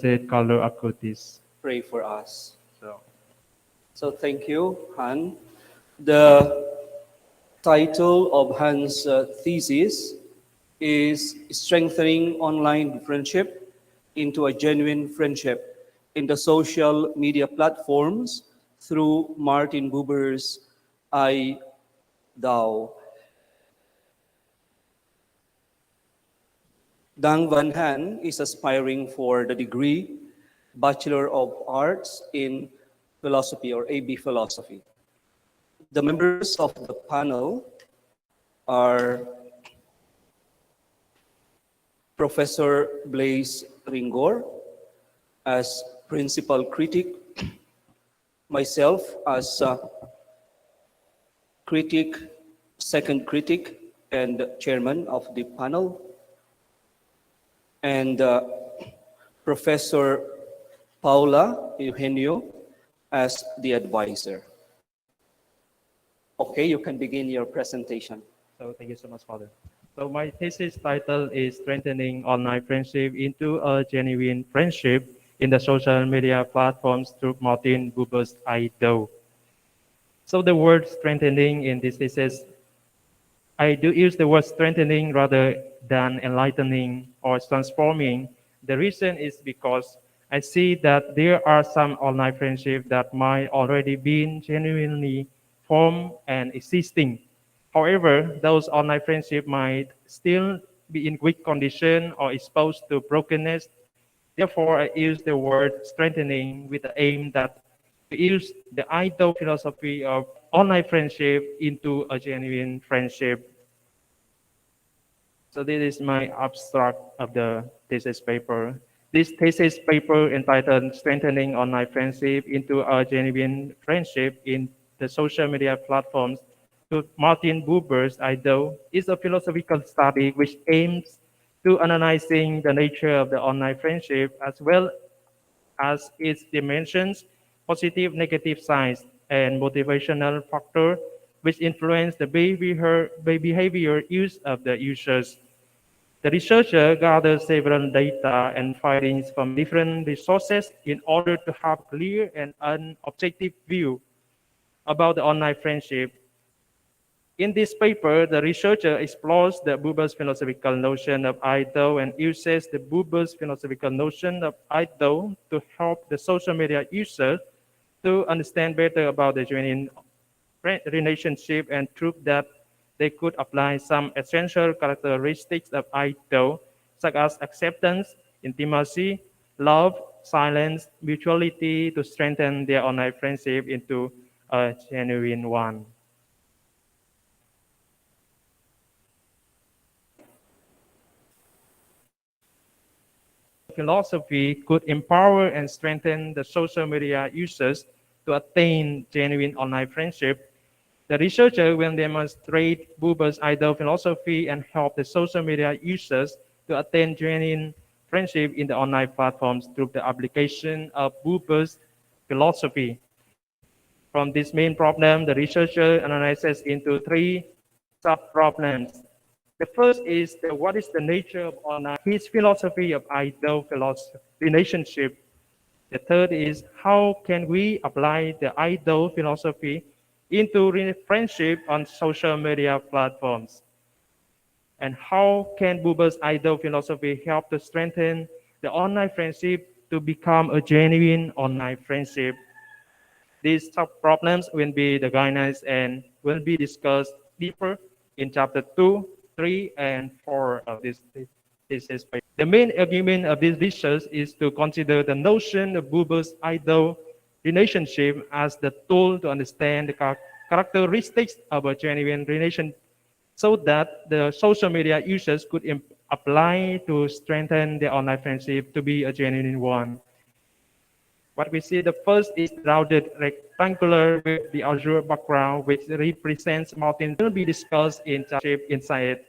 Blessed Carlo Acutis. pray for us. So, So thank you, Han. The title of Han's thesis is Strengthening Online Friendship into a Genuine Friendship in the Social Media Platforms through Martin Buber's I Thou. Dang Van Han is aspiring for the degree Bachelor of Arts in Philosophy or AB Philosophy. The members of the panel are Professor Blaise Ringor as principal critic, myself as critic, second critic, and chairman of the panel, and Professor Paula Eugenio as the advisor. Okay, you can begin your presentation. so thank you so much, Father. So my thesis title is Strengthening Online Friendship into a Genuine Friendship in the Social Media Platforms through Martin Buber's I Thou. So the word strengthening in this thesis, I do use the word strengthening rather than enlightening or transforming. The reason is because I see that there are some online friendships that might already be genuinely formed and existing. However, those online friendships might still be in weak condition or exposed to brokenness. Therefore, I use the word strengthening with the aim that to use the idle philosophy of online friendship into a genuine friendship. So this is my abstract of the thesis paper. This thesis paper entitled Strengthening Online Friendship into a Genuine Friendship in the Social Media Platforms to Martin Buber's Idol is a philosophical study which aims to analyzing the nature of the online friendship as well as its dimensions, positive, negative sides, and motivational factor which influence the behavior use of the users. The researcher gathered several data and findings from different resources in order to have a clear and an objective view about the online friendship. In this paper, the researcher explores the Buber's philosophical notion of I-Thou and uses the Buber's philosophical notion of I-Thou to help the social media user to understand better about the genuine relationship and prove that they could apply some essential characteristics of I-Thou, such as acceptance, intimacy, love, silence, mutuality to strengthen their online friendship into a genuine one. Philosophy could empower and strengthen the social media users to attain genuine online friendship. The researcher will demonstrate Buber's idol philosophy and help the social media users to attain genuine friendship in the online platforms through the application of Buber's philosophy. From this main problem, the researcher analyzes into three sub-problems. The first is what is the nature of online, his philosophy of idol relationship. The third is how can we apply the idol philosophy into friendship on social media platforms? And how can Buber's idol philosophy help to strengthen the online friendship to become a genuine online friendship? These sub-problems will be recognized and will be discussed deeper in chapter 2, 3, and 4 of this thesis paper. The main argument of this research is to consider the notion of Buber's idol relationship as the tool to understand the characteristics of a genuine relation so that the social media users could apply to strengthen their online friendship to be a genuine one. What we see, the first is rounded rectangular with the azure background, which represents mountains, will be discussed in chapter inside.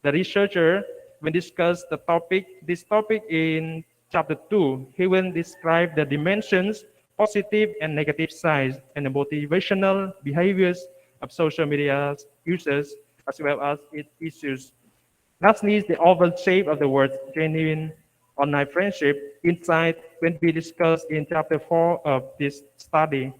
The researcher will discuss this topic in chapter 2. He will describe the dimensions, positive and negative sides, and the motivational behaviors of social media users, as well as its issues. Lastly is the oval shape of the word genuine online friendship. insight will be discussed in chapter 4 of this study.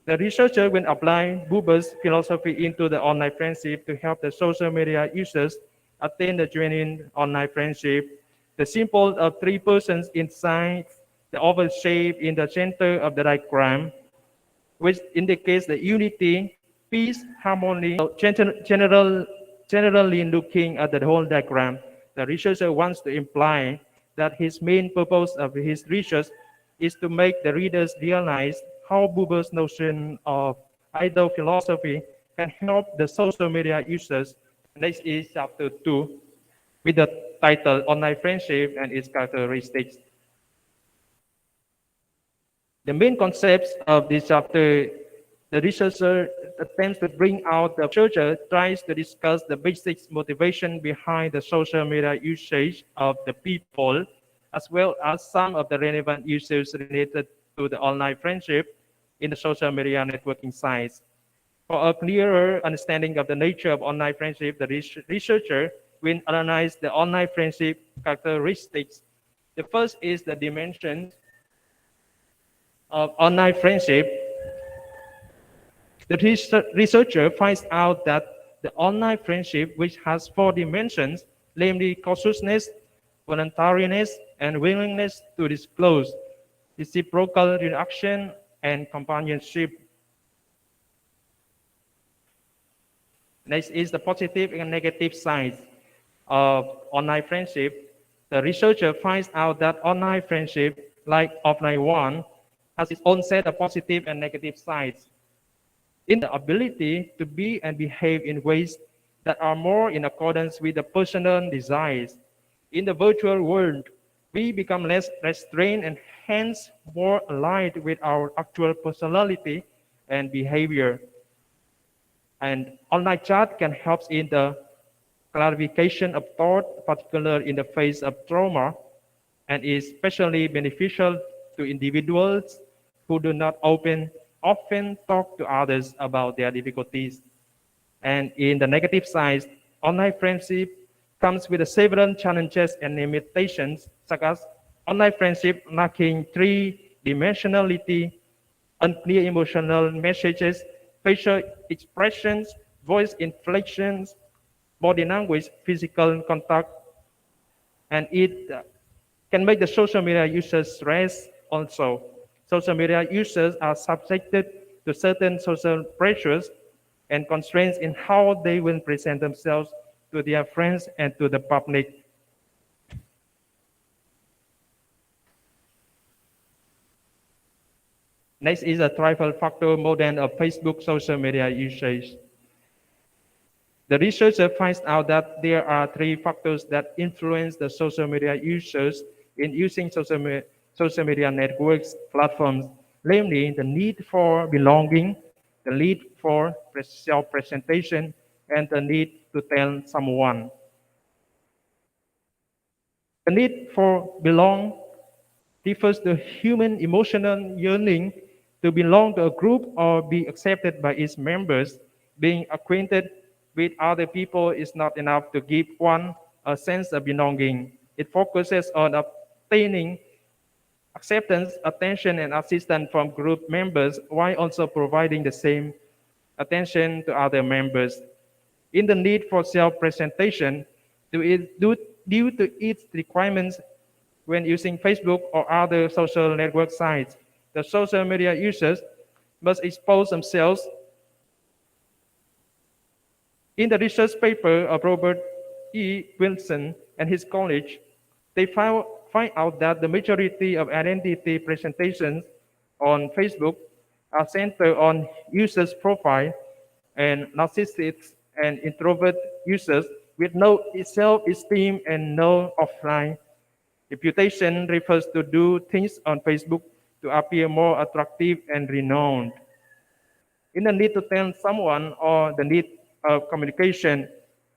The researcher will apply Buber's philosophy into the online friendship to help the social media users attain the genuine online friendship. The symbol of three persons inside the oval shape in the center of the diagram, which indicates the unity, peace, harmony. Generally looking at the whole diagram, the researcher wants to imply that his main purpose of his research is to make the readers realize how Buber's notion of idol philosophy can help the social media users. Next is chapter 2 with the title Online Friendship and its Characteristics. The main concepts of this chapter, the researcher attempts to bring out, the researcher tries to discuss the basic motivation behind the social media usage of the people, as well as some of the relevant issues related to the online friendship in the social media networking sites. For a clearer understanding of the nature of online friendship, the researcher will analyze the online friendship characteristics. The first is the dimensions of online friendship. The researcher finds out that the online friendship, which has four dimensions, namely consciousness, voluntariness, and willingness to disclose, reciprocal reaction, and companionship. Next is the positive and negative sides of online friendship. The researcher finds out that online friendship, like offline one, has its own set of positive and negative sides in the ability to be and behave in ways that are more in accordance with the personal desires. In the virtual world, we become less restrained and hence more aligned with our actual personality and behavior. And online chat can help in the clarification of thought, particularly in the face of trauma, and is especially beneficial to individuals who do not often talk to others about their difficulties. And in the negative side, online friendship comes with several challenges and limitations, such as online friendship lacking three-dimensionality, unclear emotional messages, facial expressions, voice inflections, body language, physical contact, and it can make the social media users stress also. Social media users are subjected to certain social pressures and constraints in how they will present themselves to their friends and to the public. Next is a trifle factor model of Facebook social media usage. The researcher finds out that there are three factors that influence the social media users in using social media networks platforms, namely the need for belonging, the need for self-presentation, and the need to tell someone. The need for belong refers to human emotional yearning to belong to a group or be accepted by its members. Being acquainted with other people is not enough to give one a sense of belonging. It focuses on obtaining acceptance, attention, and assistance from group members while also providing the same attention to other members. In the need for self-presentation, due to its requirements when using Facebook or other social network sites, the social media users must expose themselves. In the research paper of Robert E. Wilson and his colleague, they find out that the majority of identity presentations on Facebook are centered on users' profile, and narcissists and introvert users with no self-esteem and no offline reputation refers to do things on Facebook to appear more attractive and renowned. In the need to tell someone or the need of communication,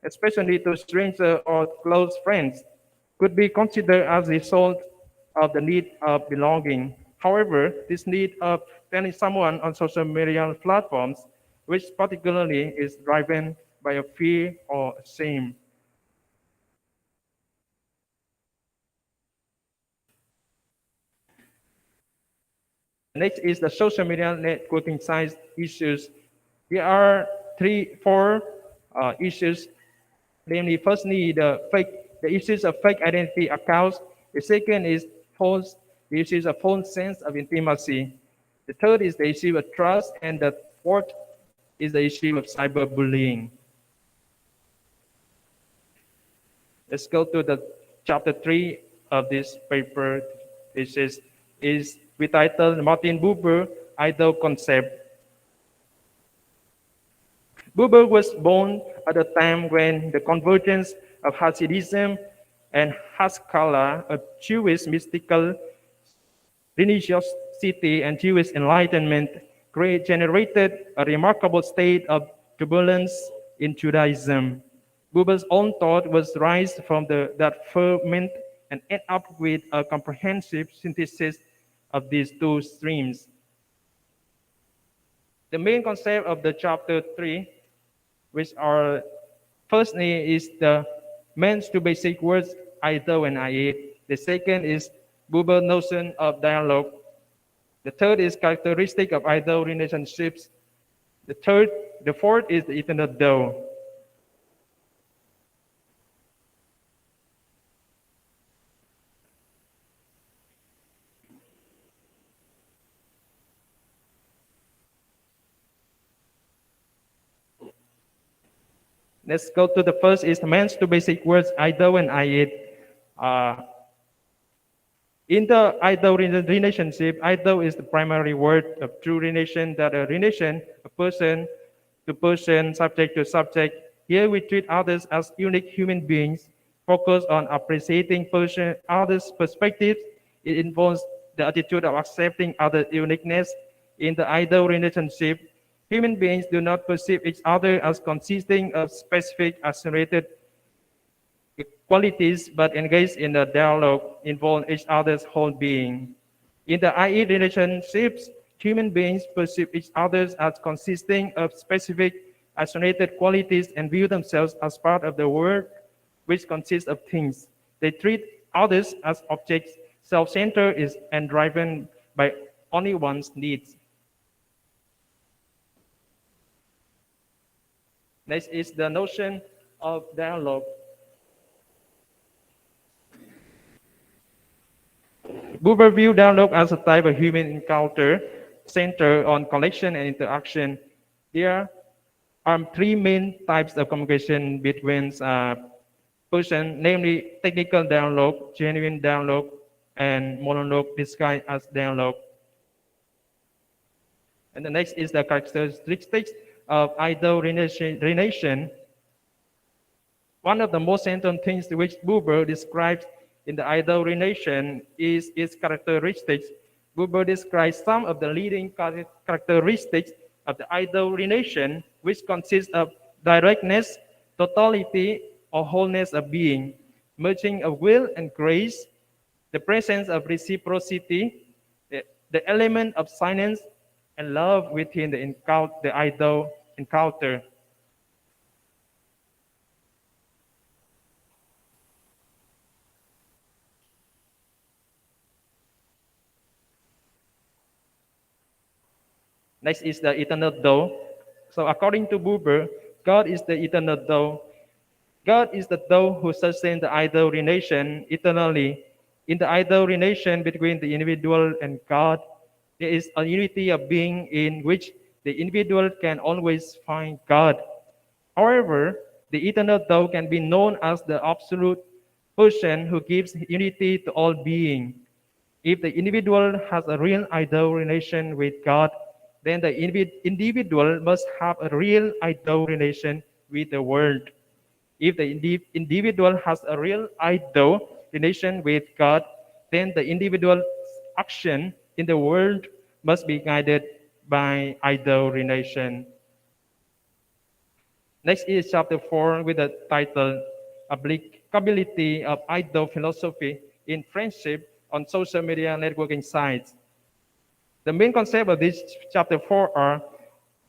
especially to strangers or close friends, could be considered as a result of the need of belonging. However, this need of telling someone on social media platforms, which particularly is driven by a fear or shame. Next is the social media networking science issues. There are four issues. Namely, firstly, the issues of fake identity accounts. The second is the issues of false sense of intimacy. The third is the issue of trust, and the fourth is the issue of cyberbullying. Let's go to the chapter 3 of this paper. This is we titled Martin Buber Idol Concept. Buber was born at a time when the convergence of Hasidism and Haskalah, a Jewish mystical religiosity and Jewish enlightenment, generated a remarkable state of turbulence in Judaism. Buber's own thought was raised from that ferment and end up with a comprehensive synthesis of these two streams. The main concept of the chapter 3, which are firstly is the man's two basic words, I do and I eat. The second is Buber's notion of dialogue. The third is characteristic of idol relationships. The fourth is the eternal thou. Let's go to the first is the man's two basic words, I do and I eat. In the idol relationship, idol is the primary word of true relation, that a relation, a person to person, subject to subject. Here we treat others as unique human beings, focus on appreciating others' perspectives. It involves the attitude of accepting other uniqueness. In the idol relationship, human beings do not perceive each other as consisting of specific isolated qualities, but engage in a dialogue involving each other's whole being. In the IE relationships, human beings perceive each other as consisting of specific isolated qualities and view themselves as part of the world, which consists of things. They treat others as objects. Self-centered is and driven by only one's needs. Next is the notion of dialogue. Buber viewed dialogue as a type of human encounter centered on connection and interaction. There are three main types of communication between persons, namely technical dialogue, genuine dialogue, and monologue described as dialogue. And the next is the characteristics of idol relation. One of the most central things which Buber describes in the idol relation is its characteristics. Buber describes some of the leading characteristics of the idol relation, which consists of directness, totality, or wholeness of being, merging of will and grace, the presence of reciprocity, the element of silence, and love within the idol encounter. Next is the eternal thou. So according to Buber, God is the eternal thou. God is the thou who sustains the idol relation eternally. In the idol relation between the individual and God, there is a unity of being in which the individual can always find God. However, the eternal thou can be known as the absolute person who gives unity to all being. If the individual has a real idol relation with God, then the individual must have a real idol relation with the world. If the individual has a real idol relation with God, then the individual's action in the world must be guided by idol relation. Next is chapter 4 with the title Applicability of Idol Philosophy in Friendship on Social Media Networking Sites. The main concept of this chapter 4 are,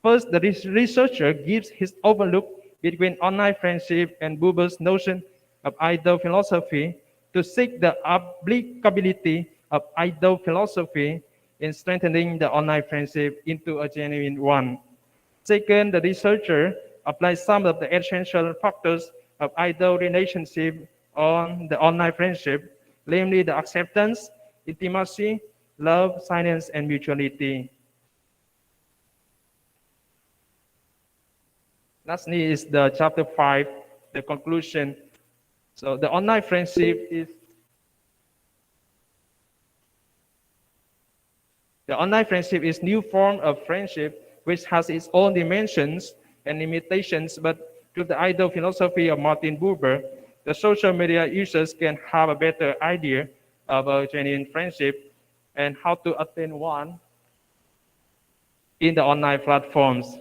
first, the researcher gives his overlook between online friendship and Buber's notion of idol philosophy. To seek the applicability of idol philosophy, in strengthening the online friendship into a genuine one. Second, the researcher applies some of the essential factors of ideal relationship on the online friendship, namely the acceptance, intimacy, love, silence, and mutuality. Lastly is the chapter 5, the conclusion. So the online friendship is new form of friendship which has its own dimensions and limitations, but through the ideal philosophy of Martin Buber, the social media users can have a better idea of a genuine friendship and how to attain one in the online platforms.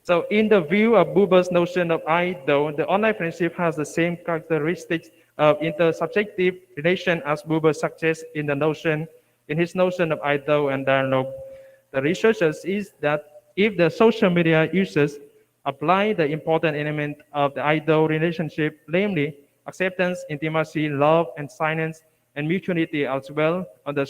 So in the view of Buber's notion of I-though, the online friendship has the same characteristics of intersubjective relation as Buber suggests in his notion of I-though and dialogue. The researchers is that if the social media users apply the important element of the I-though relationship, namely acceptance, intimacy, love, and silence, and mutuality as well on the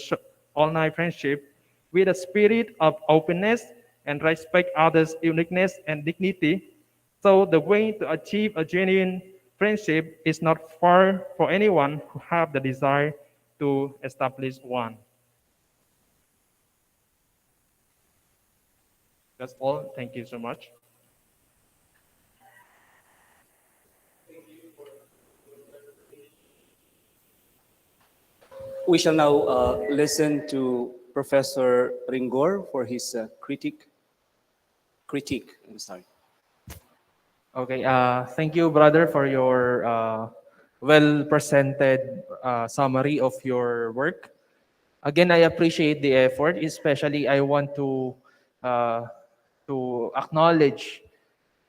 online friendship, with a spirit of openness and respect others' uniqueness and dignity. So the way to achieve a genuine friendship is not far for anyone who have the desire to establish one. That's all. Thank you so much. We shall now listen to Professor Ringor for his critique. I'm sorry. Okay, thank you, brother, for your well presented summary of your work. Again, I appreciate the effort. Especially, I want uh, to acknowledge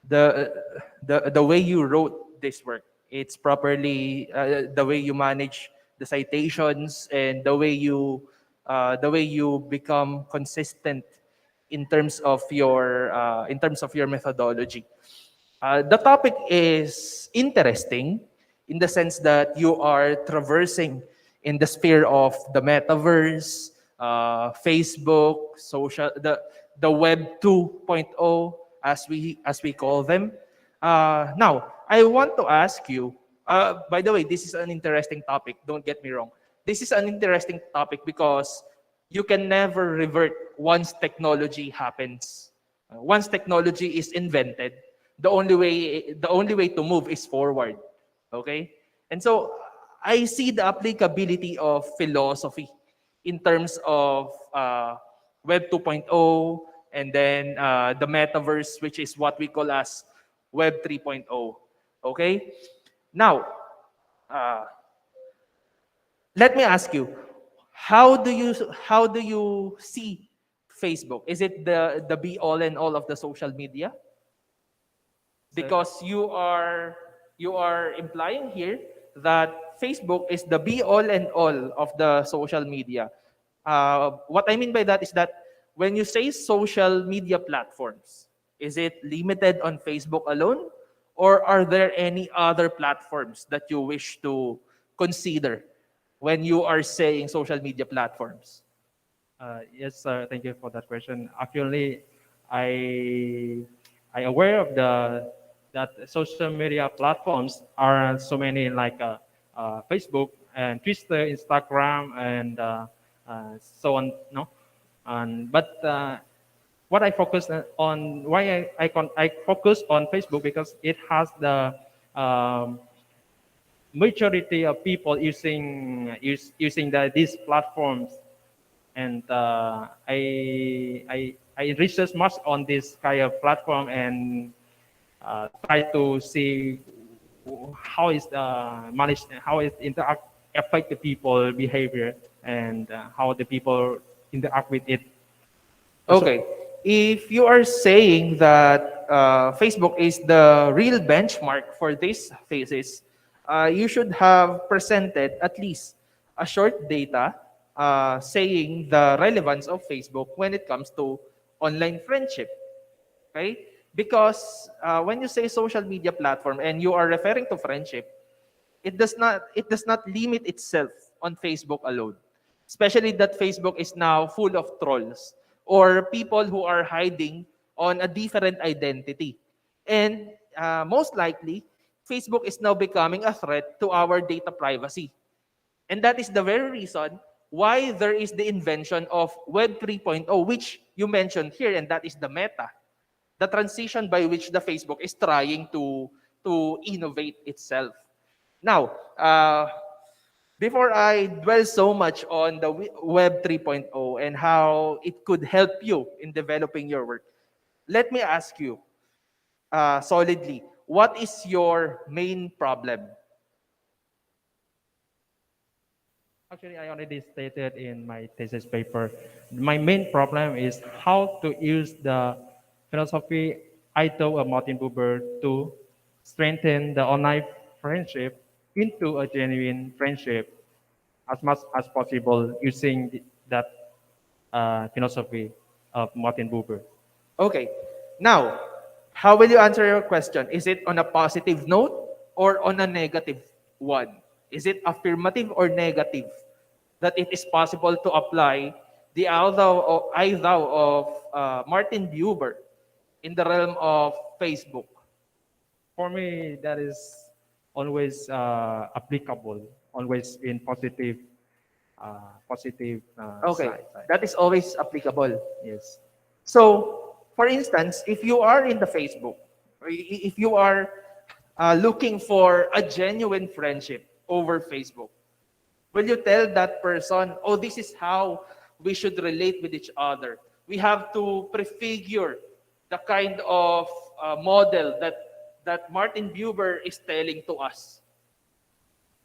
the the way you wrote this work. It's properly the way you manage the citations and the way you become consistent in terms of your methodology. The topic is interesting in the sense that you are traversing in the sphere of the metaverse, Facebook, the Web 2.0 as we call them. Now, I want to ask you. By the way, this is an interesting topic. Don't get me wrong. This is an interesting topic because you can never revert once technology happens. Once technology is invented, the only way to move is forward. Okay? And so I see the applicability of philosophy in terms of Web 2.0 and then the metaverse, which is what we call as Web 3.0. Okay? Now, uh, let me ask you, how do you see Facebook? Is it the be all and all of the social media? So, Because you are implying here that Facebook is the be all and all of the social media. What I mean by that is that when you say social media platforms, is it limited on Facebook alone, or are there any other platforms that you wish to consider when you are saying social media platforms? yes, sir. Thank you for that question. Actually, I I aware of the that social media platforms are so many like Facebook and Twitter, Instagram, and so on. No, and but what I focus on why I focus on Facebook because it has the majority of people using these platforms, and I research much on this kind of platform and try to see how is managed, how it interact affect the people behavior and how the people interact with it. So Okay. If you are saying that Facebook is the real benchmark for this thesis, you should have presented at least a short data saying the relevance of Facebook when it comes to online friendship. Okay? Because when you say social media platform and you are referring to friendship, it does not limit itself on Facebook alone. especially that Facebook is now full of trolls or people who are hiding on a different identity. And most likely, Facebook is now becoming a threat to our data privacy. And that is the very reason why there is the invention of Web 3.0, which you mentioned here, and that is the meta, the transition by which the Facebook is trying to innovate itself. Now, before I dwell so much on the Web 3.0 and how it could help you in developing your work, let me ask you solidly, what is your main problem? Actually, I already stated in my thesis paper, my main problem is how to use the philosophy I taught of Martin Buber to strengthen the online friendship into a genuine friendship as much as possible using that philosophy of Martin Buber. Okay. Now, how will you answer your question? Is it on a positive note or on a negative one? Is it affirmative or negative that it is possible to apply the I thou of Martin Buber in the realm of Facebook? For me, that is always applicable, always in positive Okay, side. that is always applicable. Yes. So, for instance, if you are in the Facebook, or if you are looking for a genuine friendship over Facebook, will you tell that person, oh, this is how we should relate with each other? We have to prefigure the kind of model that Martin Buber is telling to us,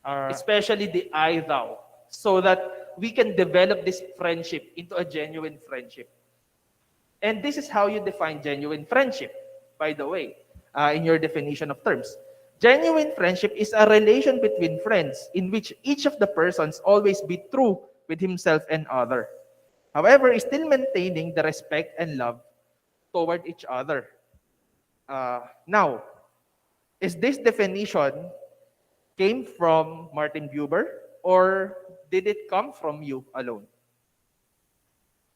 Uh, especially the I thou, so that we can develop this friendship into a genuine friendship. And this is how you define genuine friendship, by the way, in your definition of terms. Genuine friendship is a relation between friends in which each of the persons always be true with himself and other. However, is still maintaining the respect and love toward each other. Now, is this definition came from Martin Buber or did it come from you alone?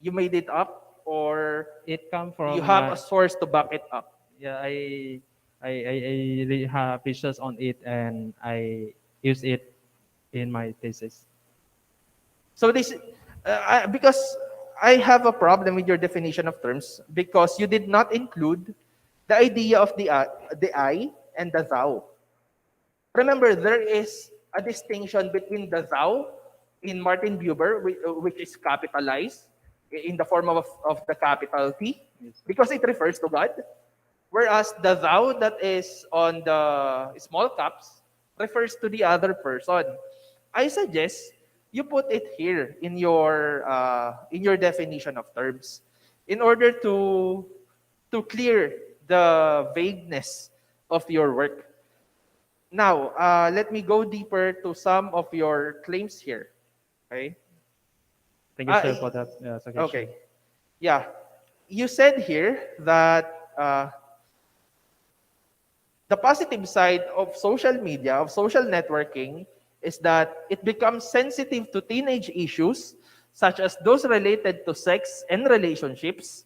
You made it up or it comes you from have a source to back it up? yeah. I have research on it and I use it in my thesis. So this, because I have a problem with your definition of terms because you did not include the idea of the I and the thou. Remember, there is a distinction between the thou in Martin Buber, which is capitalized in the form of the capital T, because it refers to God, whereas the thou that is on the small caps refers to the other person. I suggest you put it here in your definition of terms in order to clear the vagueness of your work. Now, let me go deeper to some of your claims here. Okay. Thank you, Uh, sir, for that suggestion. okay. Yeah. You said here that the positive side of social media, of social networking, is that it becomes sensitive to teenage issues such as those related to sex and relationships,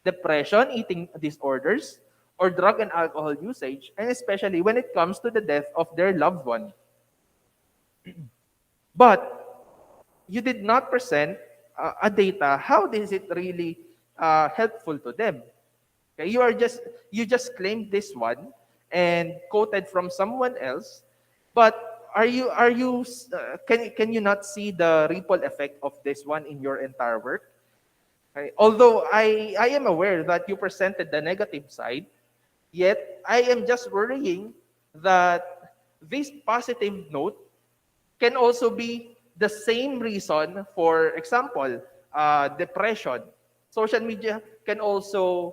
depression, eating disorders, or drug and alcohol usage, and especially when it comes to the death of their loved one. But you did not present a data. How is it really helpful to them? Okay, you just claimed this one and quoted from someone else, but can you not see the ripple effect of this one in your entire work? Okay? Although I am aware that you presented the negative side, yet I am just worrying that this positive note can also be the same reason, for example, depression. Social media can also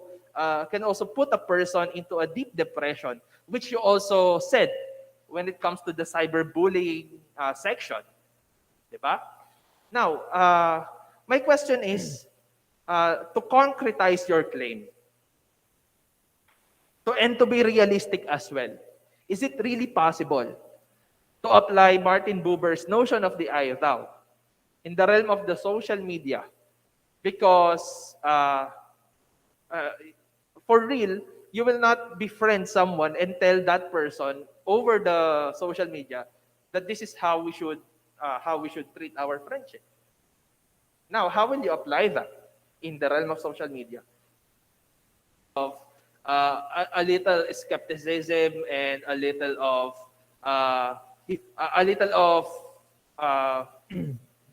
put a person into a deep depression, which you also said when it comes to the cyberbullying section, diba? Now, my question is to concretize your claim and to be realistic as well. Is it really possible to apply Martin Buber's notion of the I thou in the realm of the social media, because uh, for real, you will not befriend someone and tell that person over the social media that this is how we should treat our friendship. Now, how will you apply that in the realm of social media? Of a little skepticism and a little of uh, a little of uh,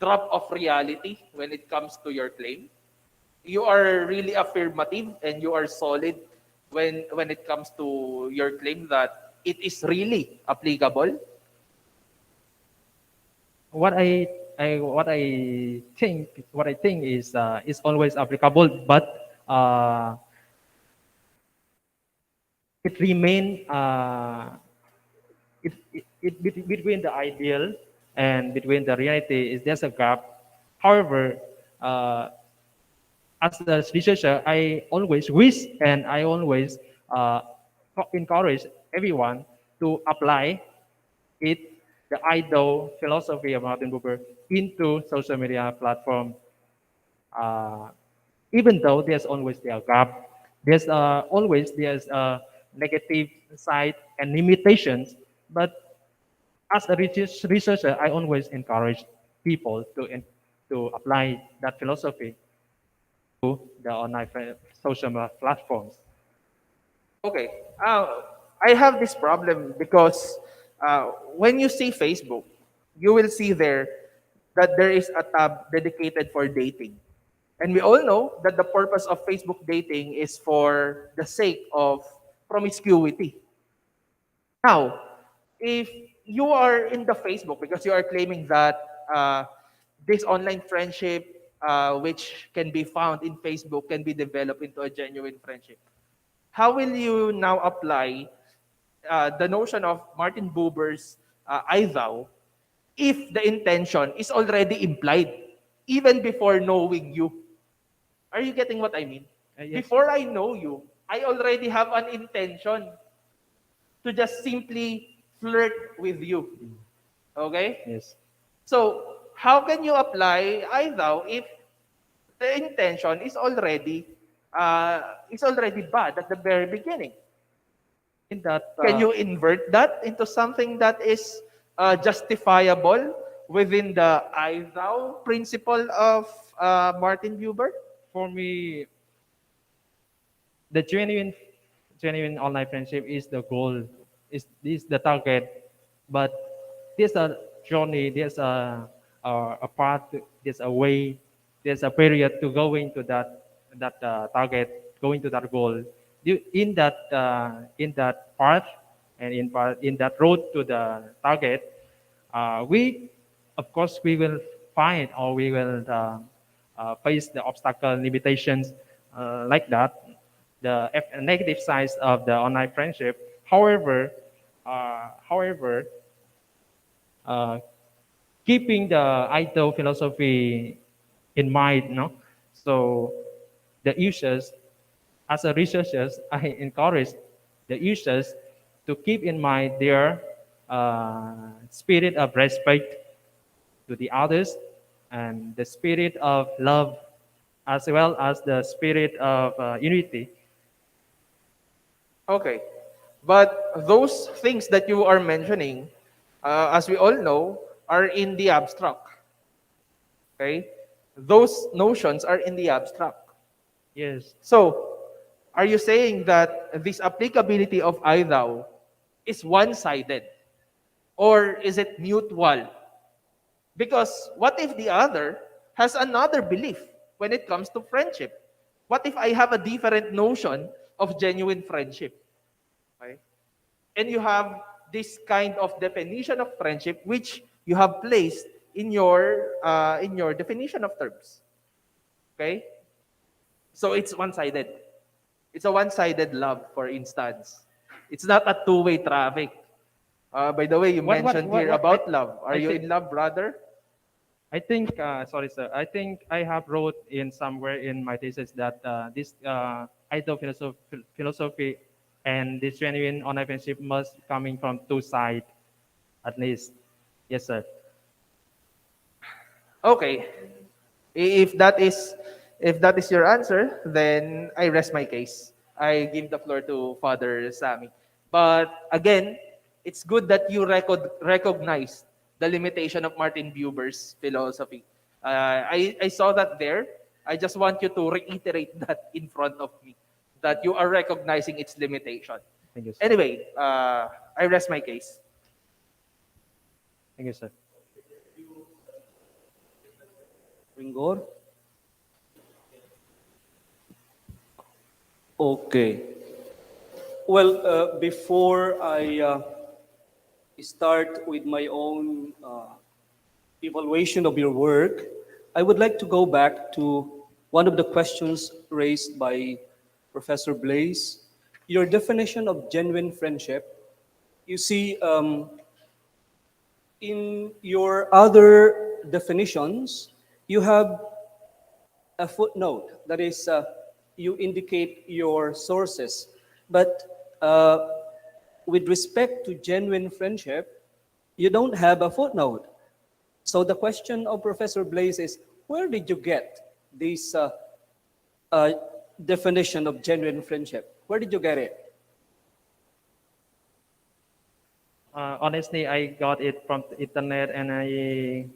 drop of reality when it comes to your claim. You are really affirmative and you are solid when it comes to your claim that it is really applicable. What I think is always applicable, but it remain between the ideal and between the reality is there's a gap. However, uh, as a researcher, I always wish and I always uh, encourage everyone to apply it, the idol philosophy of Martin Buber, into social media platform. Uh, Even though there's always a gap, there's a negative side and limitations, but as a researcher, I always encourage people to apply that philosophy to the online social media platforms. Okay. I have this problem because when you see Facebook, you will see there that there is a tab dedicated for dating. And we all know that the purpose of Facebook dating is for the sake of promiscuity. Now, if you are in the Facebook because you are claiming that this online friendship, which can be found in Facebook, can be developed into a genuine friendship, how will you now apply the notion of Martin Buber's I thou if the intention is already implied even before knowing you? Are you getting what I mean? Yes, Before I know you, I already have an intention to just simply flirt with you. Okay? yes. So, how can you apply I thou if the intention is already bad at the very beginning? In that, Can you invert that into something that is justifiable within the I thou principle of Martin Buber? for me, the genuine online friendship is the goal, is the target, but there's a journey, there's a path, there's a way, there's a period to going to that target, going to that goal. In that path and in that road to the target, we of course we will find or we will face the obstacle limitations like that, the negative sides of the online friendship. However, uh, keeping the ITO philosophy in mind, no? So the users, as a researchers, I encourage the users to keep in mind their spirit of respect to the others and the spirit of love as well as the spirit of unity. Okay. But those things that you are mentioning, as we all know, are in the abstract. Okay? Those notions are in the abstract. Yes. So, are you saying that this applicability of I thou is one sided? Or is it mutual? Because what if the other has another belief when it comes to friendship? What if I have a different notion of genuine friendship? Okay? And you have this kind of definition of friendship which you have placed in your definition of terms. Okay? So it's one-sided. It's a one-sided love, for instance. It's not a two-way traffic. By the way, you mentioned here What about love. Are I you think in love, brother? sorry, sir. I think I have wrote in somewhere in my thesis that this idol philosophy and this genuine online friendship must coming from two sides at least. Yes, sir. Okay. If that is your answer, then I rest my case. I give the floor to Father Sammy. But again, it's good that you recognize the limitation of Martin Buber's philosophy. I saw that there. I just want you to reiterate that in front of me, that you are recognizing its limitation. Thank you, sir. Anyway, I rest my case. Thank you, sir. Ringor? Okay. Well, before I start with my own evaluation of your work, I would like to go back to one of the questions raised by Professor Blaise. Your definition of genuine friendship. You see, in your other definitions, you have a footnote. That is, you indicate your sources. But with respect to genuine friendship, you don't have a footnote. So the question of Professor Blaise is, where did you get this uh, definition of genuine friendship? Where did you get it? Honestly, I got it from the internet, and I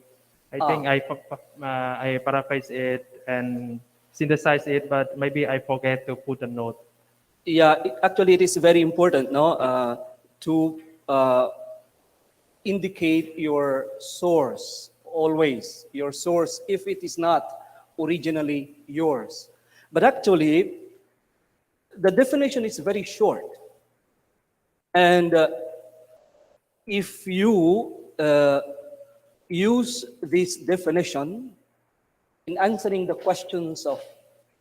think Ah, I paraphrase it and synthesize it, but maybe I forget to put a note. yeah, actually, it is very important, no, to indicate your source always, your source if it is not originally yours. But actually, the definition is very short. And if you use this definition in answering the questions of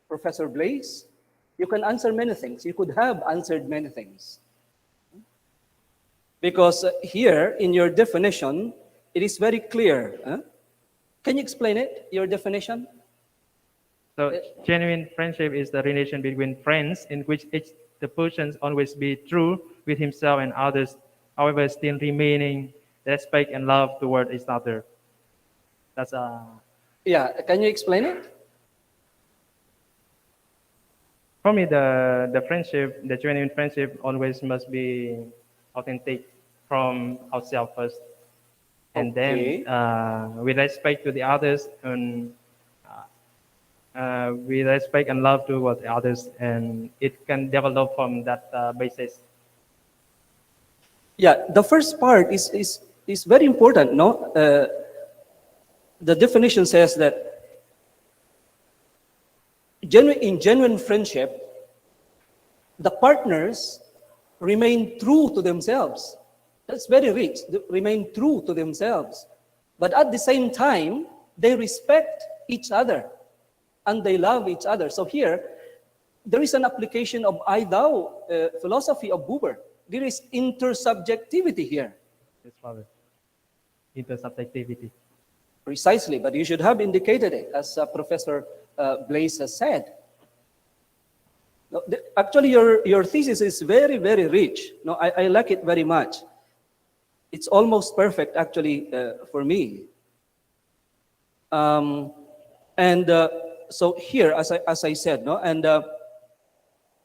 Professor Blaise, you can answer many things. You could have answered many things. Because here in your definition, it is very clear. Huh? Can you explain it, your definition? So genuine friendship is the relation between friends in which each the person always be true with himself and others, however still remaining respect and love toward each other. That's Yeah, can you explain it? for me the friendship, the genuine friendship always must be authentic from ourselves first, and then Okay. with respect to the others and with respect and love toward others, and it can develop from that basis. Yeah, the first part is very important, no? The definition says that in genuine friendship, the partners remain true to themselves. That's very rich. They remain true to themselves. But at the same time, they respect each other and they love each other. So here, there is an application of I thou philosophy of Buber. There is intersubjectivity here. Yes, Father. Intersubjectivity. Precisely, but you should have indicated it, as Professor Blaise has said. No, actually, your thesis is very, very rich. No, I like it very much. It's almost perfect, actually, for me. And so here, as I said, no, and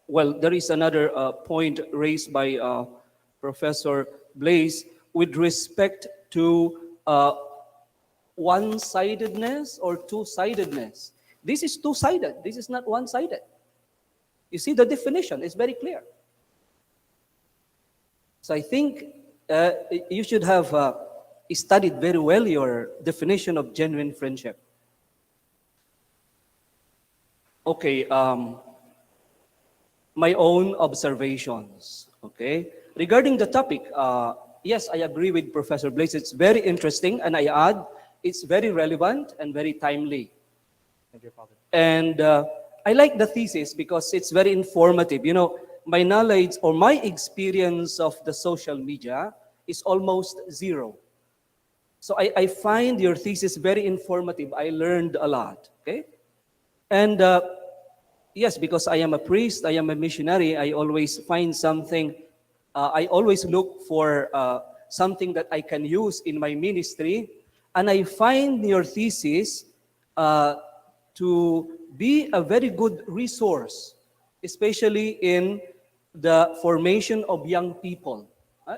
well, there is another point raised by Professor Blaise with respect to one-sidedness or two-sidedness. This is two-sided. This is not one-sided. You see, the definition is very clear. So I think you should have studied very well your definition of genuine friendship. Okay, my own observations. Okay, regarding the topic, yes, I agree with Professor Blaise. It's very interesting, and I add, it's very relevant and very timely. Thank you, Father. And I like the thesis because it's very informative. You know, my knowledge or my experience of the social media is almost zero. So I find your thesis very informative. I learned a lot. Okay, and yes, because I am a priest, I am a missionary. I always find something. I always look for something that I can use in my ministry. And I find your thesis uh, to be a very good resource, especially in the formation of young people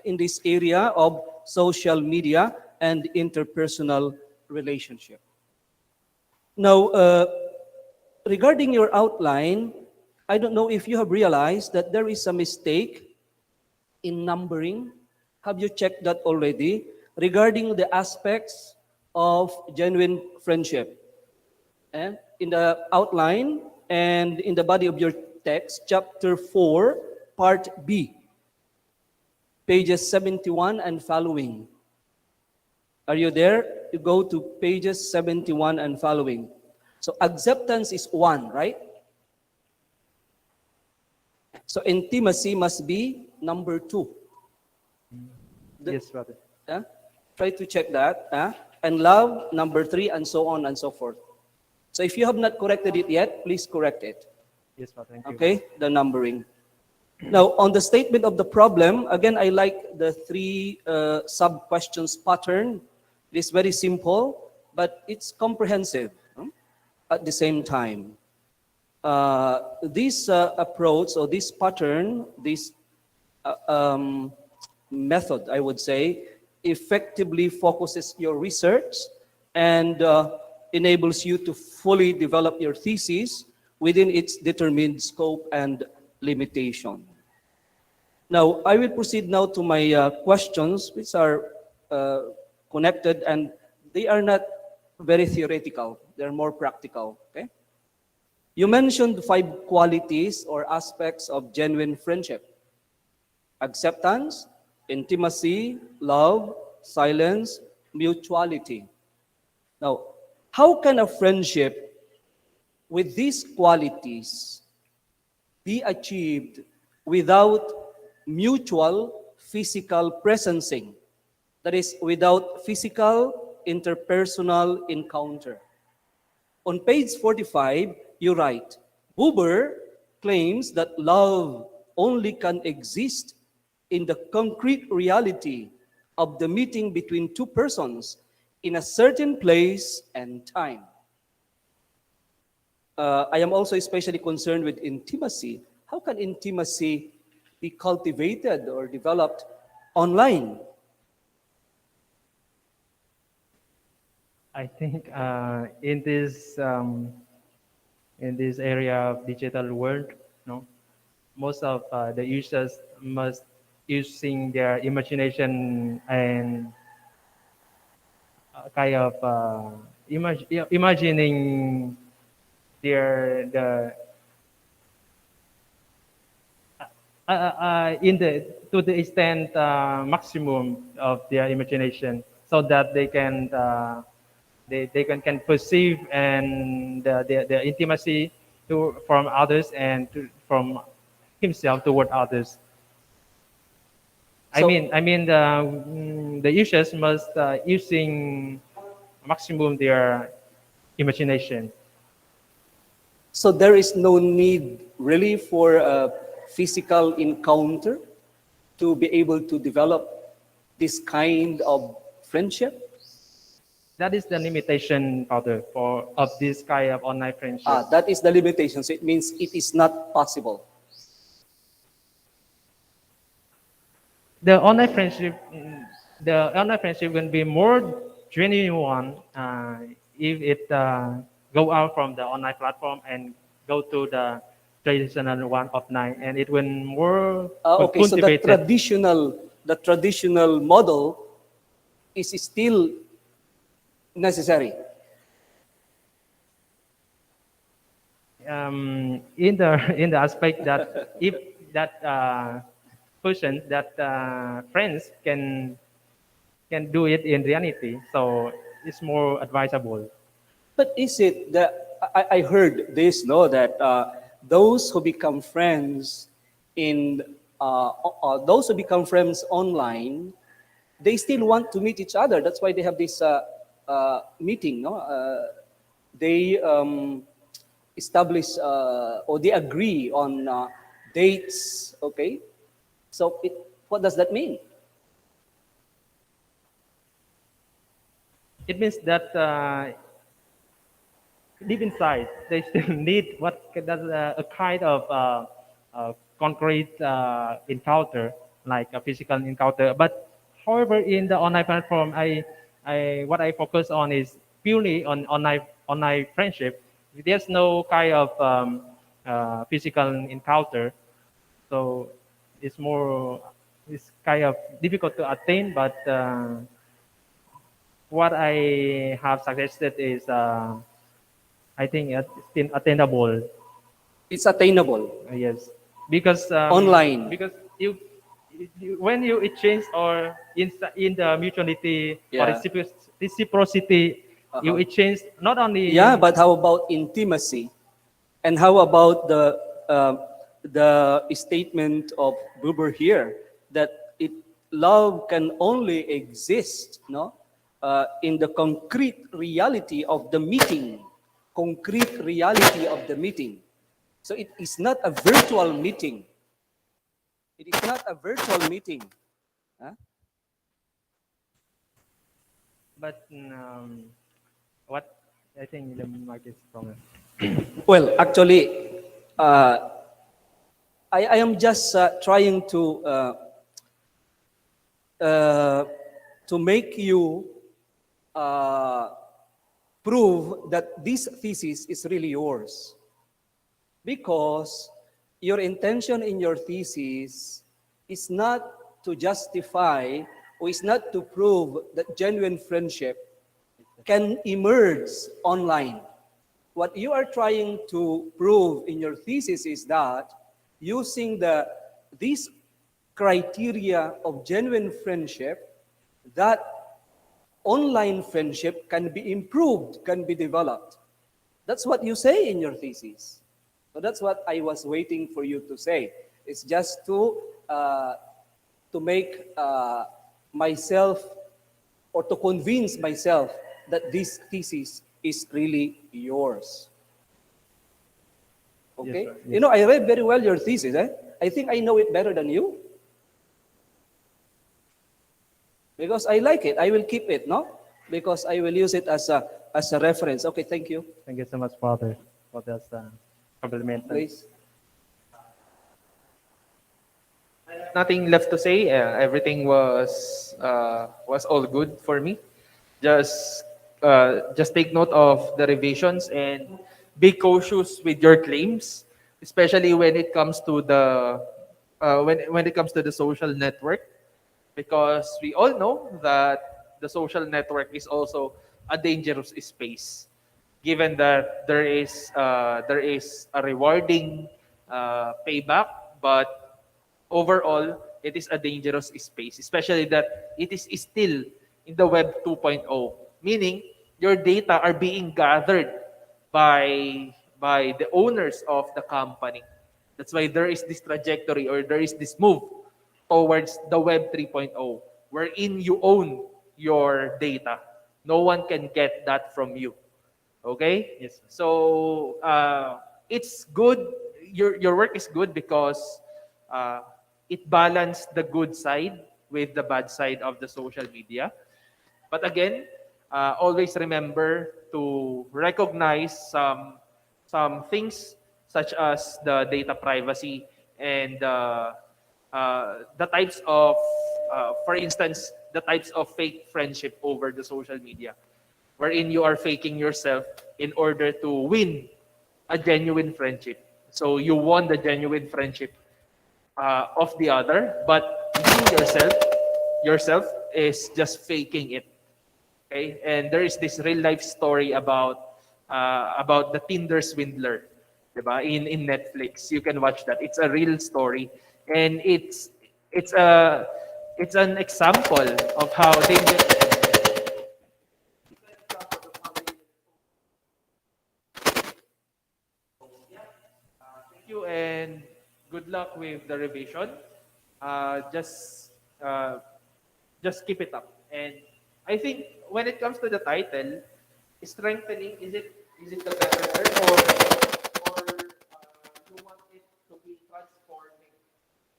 in this area of social media and interpersonal relationship. Now, regarding your outline, I don't know if you have realized that there is a mistake in numbering. Have you checked that already? Regarding the aspects of genuine friendship. And in the outline and in the body of your text, chapter 4, part B, pages 71 and following. Are you there? You go to pages 71 and following. So acceptance is 1, right? So intimacy must be number 2. Yes, brother. Uh, Try to check that. And love, number 3, and so on and so forth. So if you have not corrected it yet, please correct it. Yes, brother. Thank you. Okay, the numbering. Now, on the statement of the problem, again, I like the 3 sub-questions pattern. It is very simple, but it's comprehensive at the same time. This approach or this pattern, this method, I would say, effectively focuses your research and enables you to fully develop your thesis within its determined scope and limitation. Now, I will proceed now to my questions, which are connected, and they are not very theoretical. They're more practical, okay? You mentioned 5 qualities or aspects of genuine friendship: acceptance, intimacy, love, silence, mutuality. Now, how can a friendship with these qualities be achieved without mutual physical presencing? That is, without physical interpersonal encounter. On page 45, you write, Buber claims that love only can exist in the concrete reality of the meeting between 2 persons in a certain place and time. I am also especially concerned with intimacy. How can intimacy be cultivated or developed online? I think in this area of digital world, no, most of the users must using their imagination and kind of imagining the in the to the extent maximum of their imagination, so that they can perceive and the intimacy to from others and from himself toward others. So, The users must using maximum their imagination. so there is no need really for a physical encounter to be able to develop this kind of friendship. That is the limitation of this kind of online friendship. That is the limitation. So it means it is not possible. The online friendship, the online friendship will be more genuine one if it go out from the online platform and go to the traditional one offline, and it will more Okay, so cultivated. the traditional model is still necessary. In the aspect that if that person that friends can do it in reality, so it's more advisable. But is it that I heard this, no, that those who become friends in those who become friends online, they still want to meet each other. That's why they have this meeting, no? They establish or they agree on dates. Okay, so what does that mean? it means that deep inside they still need a kind of concrete encounter, like a physical encounter. But however, in the online platform, I what I focus on is purely on online friendship. There's no kind of physical encounter, so it's more it's kind of difficult to attain. But what I have suggested is I think it's still attainable. It's attainable Yes, because online. because when you exchange or in the mutuality or Yeah. reciprocity, you Uh-huh. exchange not Yeah, only but how about intimacy? And how about the statement of Buber here that love can only exist, no, in the concrete reality of the meeting, concrete reality of the meeting. So it is not a virtual meeting. It is not a virtual meeting. Huh? but what I think the mic is stronger. Well, actually, uh, I am just trying uh, to make you uh, prove that this thesis is really yours. Because your intention in your thesis is not to justify or is not to prove that genuine friendship can emerge online. What you are trying to prove in your thesis is that using these criteria of genuine friendship, that online friendship can be improved, can be developed. That's what you say in your thesis. So that's what I was waiting for you to say. It's just to make myself or to convince myself that this thesis is really yours. Yes, Okay? sir. You Yes. know, I read very well your thesis. Eh? I think I know it better than you because I like it. I will keep it, no? Because I will use it as a reference. Okay, thank you. Thank you so much, Father, for this compliment. Please. Nothing left to say. Everything was all good for me. Just just take note of the revisions and be cautious with your claims, especially when it comes to the when it comes to the social network, because we all know that the social network is also a dangerous space, given that there is a rewarding payback, but overall it is a dangerous space, especially that it is still in the web 2.0, meaning your data are being gathered by the owners of the company. That's why there is this trajectory, or there is this move towards the web 3.0, wherein you own your data. No one can get that from you. Okay? Yes. So it's good. Your work is good because uh, it balanced the good side with the bad side of the social media. But again, always remember to recognize some things such as the data privacy and the types of, for instance, the types of fake friendship over the social media, wherein you are faking yourself in order to win a genuine friendship. So you won the genuine friendship of the other, but you yourself is just faking it. Okay, and there is this real life story about the Tinder swindler, diba? In Netflix. You can watch that. It's a real story, and it's a it's an example of how dangerous. Thank you and good luck with the revision. Uh, just uh, just keep it up. And I think when it comes to the title, strengthening, is it the better term, or you want it to be transforming?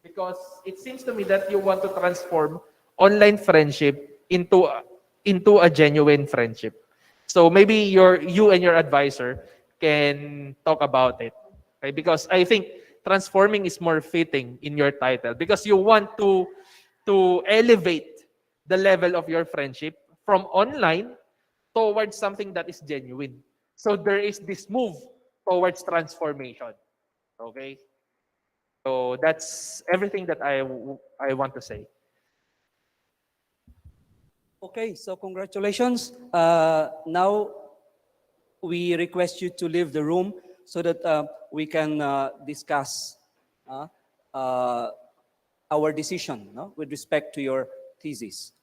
Because it seems to me that you want to transform online friendship into into a genuine friendship. So maybe you and your advisor can talk about it. Okay? Because I think transforming is more fitting in your title because you want to elevate the level of your friendship from online towards something that is genuine. So there is this move towards transformation. Okay? So that's everything that I want to say. Okay, so congratulations. Now we request you to leave the room so that we can discuss uh, uh, our decision, no, with respect to your thesis.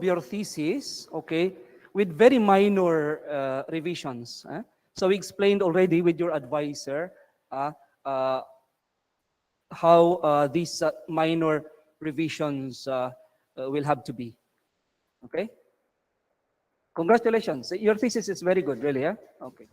Your thesis, okay, with very minor revisions. So we explained already with your advisor uh, uh, how these minor revisions will have to be. Okay? Congratulations. Your thesis is very good, really. Yeah? Okay.